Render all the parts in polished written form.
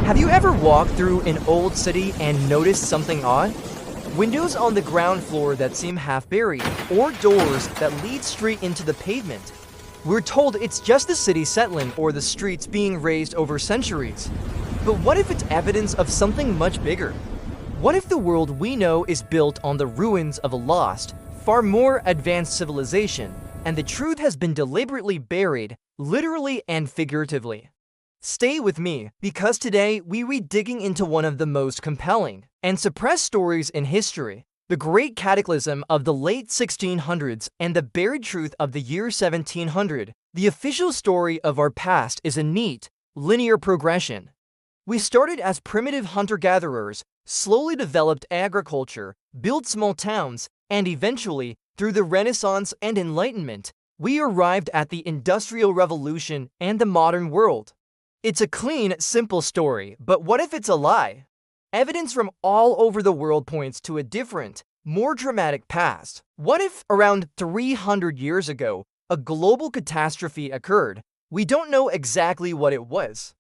Have you ever walked through an old city and noticed something odd? Windows on the ground floor that seem half buried, or doors that lead straight into the pavement. We're told it's just the city settling or the streets being raised over centuries. But what if it's evidence of something much bigger? What if the world we know is built on the ruins of a lost, far more advanced civilization, and the truth has been deliberately buried, literally and figuratively? Stay with me, because today we read digging into one of the most compelling and suppressed stories in history, the Great Cataclysm of the late 1600s and the buried truth of the year 1700. The official story of our past is a neat, linear progression. We started as primitive hunter-gatherers, slowly developed agriculture, built small towns, and eventually, through the Renaissance and Enlightenment, we arrived at the Industrial Revolution and the modern world. It's a clean, simple story, but what if it's a lie? Evidence from all over the world points to a different, more dramatic past. What if, around 300 years ago, a global catastrophe occurred? We don't know exactly what it was.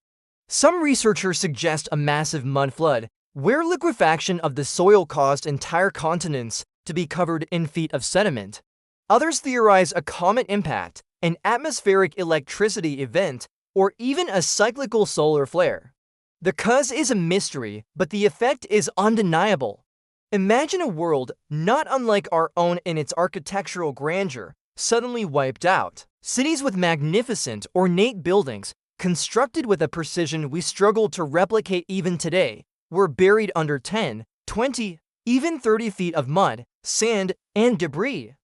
Some researchers suggest a massive mud flood, where liquefaction of the soil caused entire continents to be covered in feet of sediment. Others theorize a comet impact, an atmospheric electricity event, or even a cyclical solar flare. The cause is a mystery, but the effect is undeniable. Imagine a world not unlike our own in its architectural grandeur, suddenly wiped out. Cities with magnificent, ornate buildings, constructed with a precision we struggle to replicate even today, were buried under 10, 20, even 30 feet of mud, sand, and debris.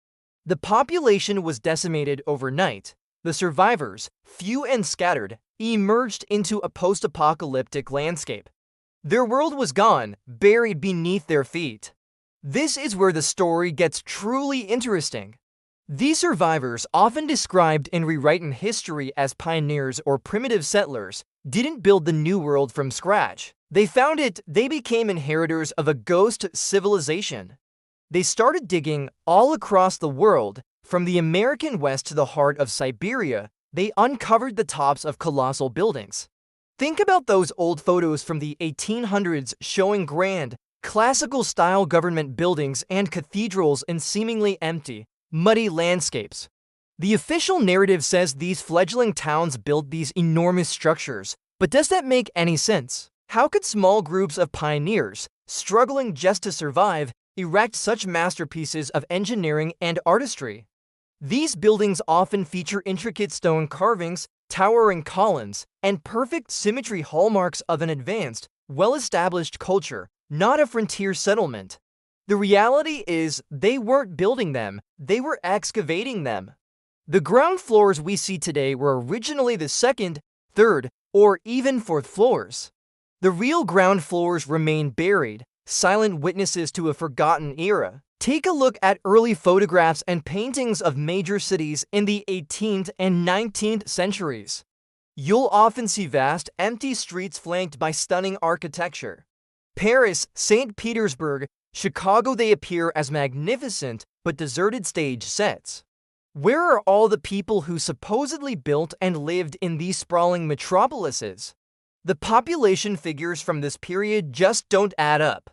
The population was decimated overnight. The survivors, few and scattered, emerged into a post-apocalyptic landscape. Their world was gone, buried beneath their feet. This is where the story gets truly interesting. These survivors, often described and rewritten history as pioneers or primitive settlers, didn't build the new world from scratch. They found it, they became inheritors of a ghost civilization. They started digging all across the world. From the American West to the heart of Siberia, they uncovered the tops of colossal buildings. Think about those old photos from the 1800s showing grand, classical-style government buildings and cathedrals in seemingly empty, muddy landscapes. The official narrative says these fledgling towns built these enormous structures, but does that make any sense? How could small groups of pioneers, struggling just to survive, erect such masterpieces of engineering and artistry? These buildings often feature intricate stone carvings, towering columns, and perfect symmetry, hallmarks of an advanced, well-established culture, not a frontier settlement. The reality is, they weren't building them, they were excavating them. The ground floors we see today were originally the second, third, or even fourth floors. The real ground floors remain buried, silent witnesses to a forgotten era. Take a look at early photographs and paintings of major cities in the 18th and 19th centuries. You'll often see vast, empty streets flanked by stunning architecture. Paris, St. Petersburg, Chicago, they appear as magnificent but deserted stage sets. Where are all the people who supposedly built and lived in these sprawling metropolises? The population figures from this period just don't add up.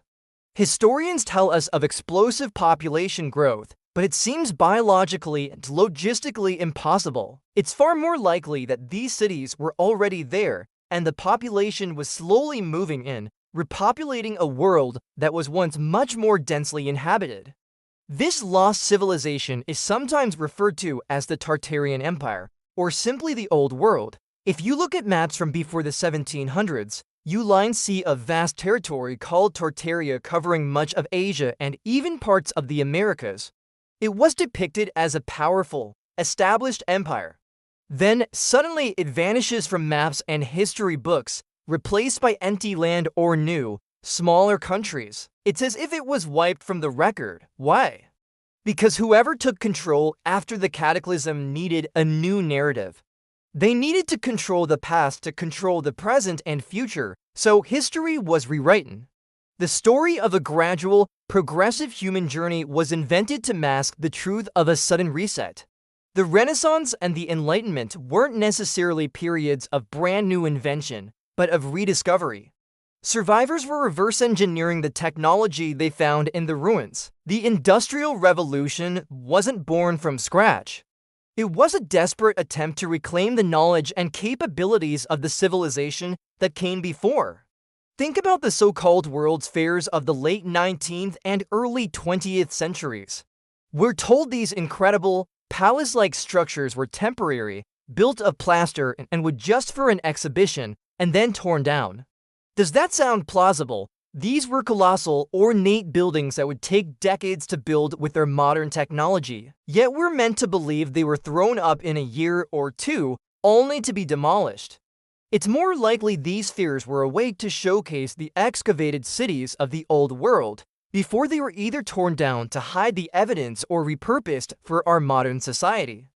Historians tell us of explosive population growth, but it seems biologically and logistically impossible. It's far more likely that these cities were already there, and the population was slowly moving in, repopulating a world that was once much more densely inhabited. This lost civilization is sometimes referred to as the Tartarian Empire, or simply the Old World. If you look at maps from before the 1700s, you lines see a vast territory called Tartaria covering much of Asia and even parts of the Americas. It was depicted as a powerful, established empire. Then, suddenly it vanishes from maps and history books, replaced by empty land or new, smaller countries. It's as if it was wiped from the record. Why? Because whoever took control after the cataclysm needed a new narrative. They needed to control the past to control the present and future, so history was rewritten. The story of a gradual, progressive human journey was invented to mask the truth of a sudden reset. The Renaissance and the Enlightenment weren't necessarily periods of brand new invention, but of rediscovery. Survivors were reverse engineering the technology they found in the ruins. The Industrial Revolution wasn't born from scratch. It was a desperate attempt to reclaim the knowledge and capabilities of the civilization that came before. Think about the so-called World's Fairs of the late 19th and early 20th centuries. We're told these incredible, palace-like structures were temporary, built of plaster and would just for an exhibition, and then torn down. Does that sound plausible? These were colossal, ornate buildings that would take decades to build with their modern technology. Yet we're meant to believe they were thrown up in a year or two, only to be demolished. It's more likely these fears were a way to showcase the excavated cities of the old world before they were either torn down to hide the evidence or repurposed for our modern society.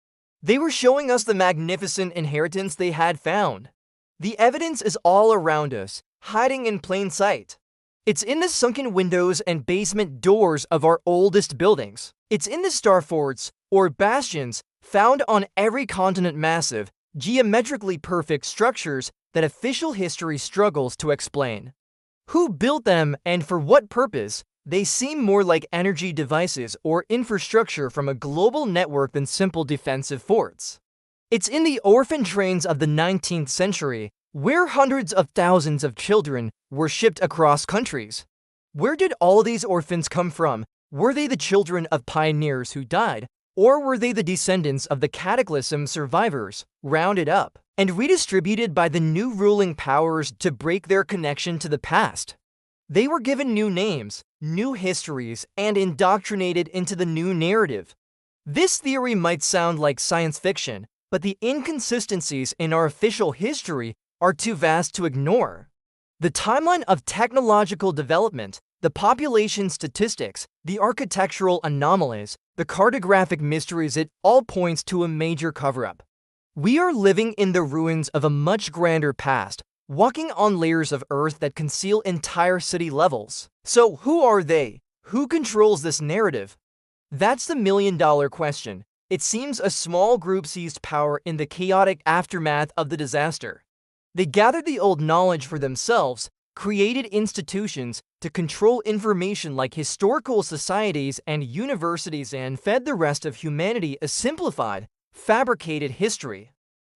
They were showing us the magnificent inheritance they had found. The evidence is all around us, hiding in plain sight. It's in the sunken windows and basement doors of our oldest buildings. It's in the star forts, or bastions, found on every continent, massive, geometrically perfect structures that official history struggles to explain. Who built them and for what purpose? They seem more like energy devices or infrastructure from a global network than simple defensive forts. It's in the orphan trains of the 19th century, where hundreds of thousands of children were shipped across countries. Where did all these orphans come from? Were they the children of pioneers who died, or were they the descendants of the cataclysm survivors, rounded up and redistributed by the new ruling powers to break their connection to the past? They were given new names, new histories, and indoctrinated into the new narrative. This theory might sound like science fiction, but the inconsistencies in our official history are too vast to ignore. The timeline of technological development, the population statistics, the architectural anomalies, the cartographic mysteries, it all points to a major cover-up. We are living in the ruins of a much grander past, walking on layers of earth that conceal entire city levels. So who are they? Who controls this narrative? That's the million-dollar question. It seems a small group seized power in the chaotic aftermath of the disaster. They gathered the old knowledge for themselves, created institutions to control information like historical societies and universities, and fed the rest of humanity a simplified, fabricated history.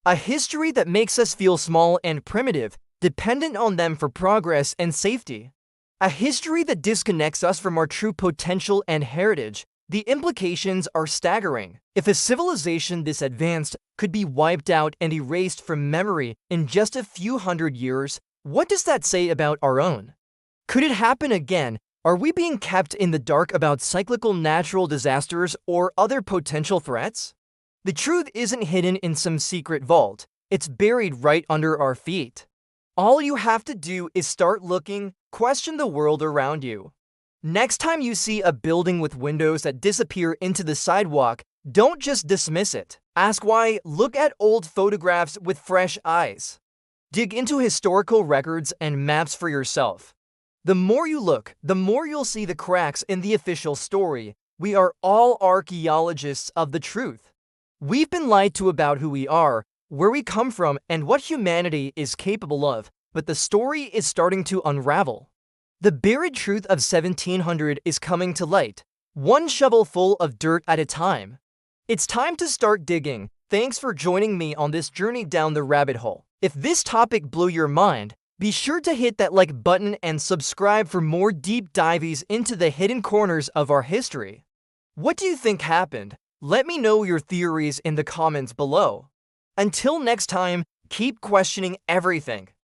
A history that makes us feel small and primitive, dependent on them for progress and safety. A history that disconnects us from our true potential and heritage. The implications are staggering. If a civilization this advanced could be wiped out and erased from memory in just a few hundred years, what does that say about our own? Could it happen again? Are we being kept in the dark about cyclical natural disasters or other potential threats? The truth isn't hidden in some secret vault. It's buried right under our feet. All you have to do is start looking, question the world around you. Next time you see a building with windows that disappear into the sidewalk, don't just dismiss it. Ask why, look at old photographs with fresh eyes. Dig into historical records and maps for yourself. The more you look, the more you'll see the cracks in the official story. We are all archaeologists of the truth. We've been lied to about who we are, where we come from, and what humanity is capable of, but the story is starting to unravel. The buried truth of 1700 is coming to light, one shovelful of dirt at a time. It's time to start digging. Thanks for joining me on this journey down the rabbit hole. If this topic blew your mind, be sure to hit that like button and subscribe for more deep dives into the hidden corners of our history. What do you think happened? Let me know your theories in the comments below. Until next time, keep questioning everything.